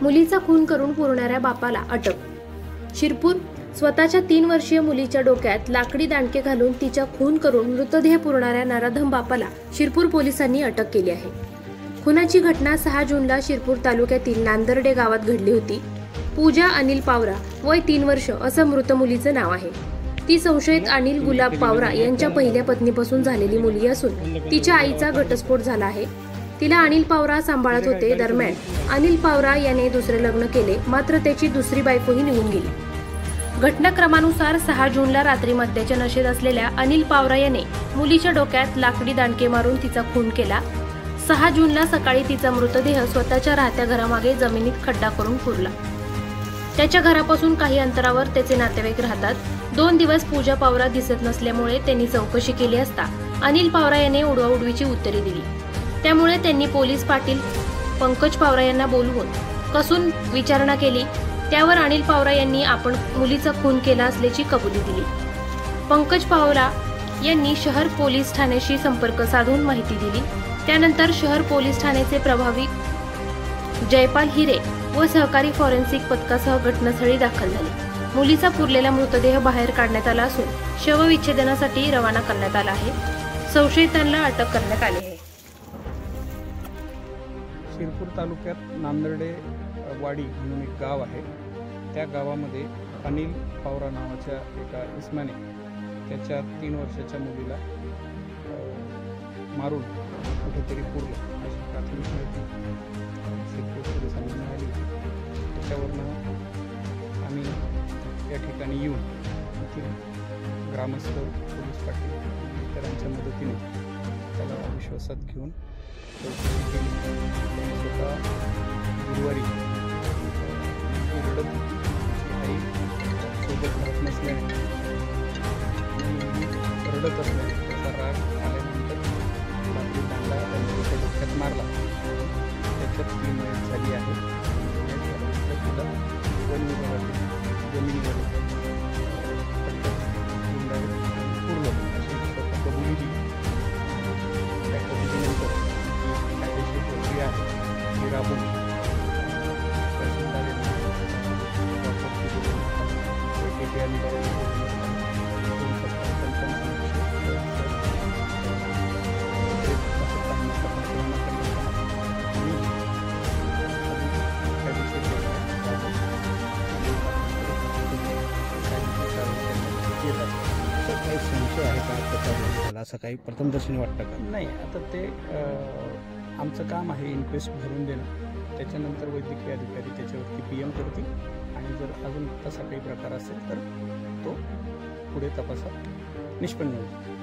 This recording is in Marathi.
मुलीचा खून करून पुरणाऱ्या बापाला अटक। शिरपूर स्वतःच्या 3 वर्षीय मुलीच्या डोक्यात लाकडी दांडके घालून तिचा खून करून मृतदेह पुरणाऱ्या नराधम बापाला शिरपूर पोलिसांनी अटक केली आहे। खुनाची घटना 6 जूनला शिरपूर तालुक्यातील नांदर्डे गावात घडली होती। पूजा अनिल पावरा, वय 3 वर्ष असं मृत मुलीचं नाव आहे। ती संशयित अनिल गुलाब पावरा यांच्या पहिल्या पत्नीपासून झालेली मुलगी असून तिच्या आईचा घटस्फोट झाला आहे। तिला अनिल पावरा सांभाळत होते। दरम्यान अनिल पावरा याने दुसरे लग्न केले, मात्र त्याची दुसरी बायकोही निघून गेली। घटनाक्रमानुसार 6 जूनला रात्री मद्याच्या नशेत असलेल्या अनिल पावरा याने मुलीच्या डोक्यात लाकडी दांडके मारून तिचा खून केला। 6 जूनला सकाळी तिचा मृतदेह स्वतःच्या राहत्या घरामागे जमिनीत खड्डा करून पुरला। त्याच्या घरापासून काही अंतरावर त्याचे नातेवाईक राहतात। 2 दिवस पूजा पावरा दिसत नसल्यामुळे त्यांनी चौकशी केली असता अनिल पावरा याने उडवाउडवीची उत्तरे दिली। त्यामुळे त्यांनी पोलीस पाटील पंकज पावरा यांना बोलवून कसून विचारणा केली। त्यावर अनिल पावरा यांनी आपण मुलीचा खून केला असल्याची कबुली दिली। पंकज पावरा यांनी शहर पोलीस ठाण्याशी संपर्क साधून माहिती दिली। त्यानंतर शहर पोलीस ठाण्याचे प्रभावी जयपाल हिरे व सहकारी फॉरेन्सिक पथकासह घटनास्थळी दाखल झाले। मुलीचा पुरलेला मृतदेह बाहेर काढण्यात आला असून शवविच्छेदनासाठी रवाना करण्यात आला आहे। संशयितांना अटक करण्यात आली आहे। शिरपूर तालुक्यात नांदर्डे वाडी म्हणून एक गाव आहे। त्या गावामध्ये अनिल पावरा नावाच्या एका इसमाने त्याच्या 3 वर्षाच्या मुलीला मारून कुठेतरी पुरलं अशी प्राथमिक माहिती शिरपूर पोलिसांनी मिळाली। त्याच्यावरनं आम्ही या ठिकाणी येऊन ग्रामस्थ, पोलीस पाटील इतरांच्या मदतीने त्याला विश्वासात घेऊन चौकशी केली। स्वतः गुरुवारी रडत आई सोबत राहत नसल्याने रडत असल्याने त्याचा राग आल्यानंतर लाकडी दांडा त्यांच्या डोक्यात मारला। त्याच्यात ती मयत झाली आहे। तिला वन विभागातील जमिनीवर पुरलं अशी स्वतः कबुली दिली। त्या कबुलीनंतर कायदेशीर प्रक्रिया आहे ती राबवून काही संशय आहे का त्याचा झाला असं काही प्रथमदर्शनी वाटतं का? नाही, आता ते आमचं काम आहे इन्क्वेस्ट भरून देणं। त्याच्यानंतर वैद्यकीय अधिकारी त्याच्यावरती PM करतील आणि जर अजून तसा काही प्रकार असेल तर तो पुढे तपासात निष्पन्न होईल।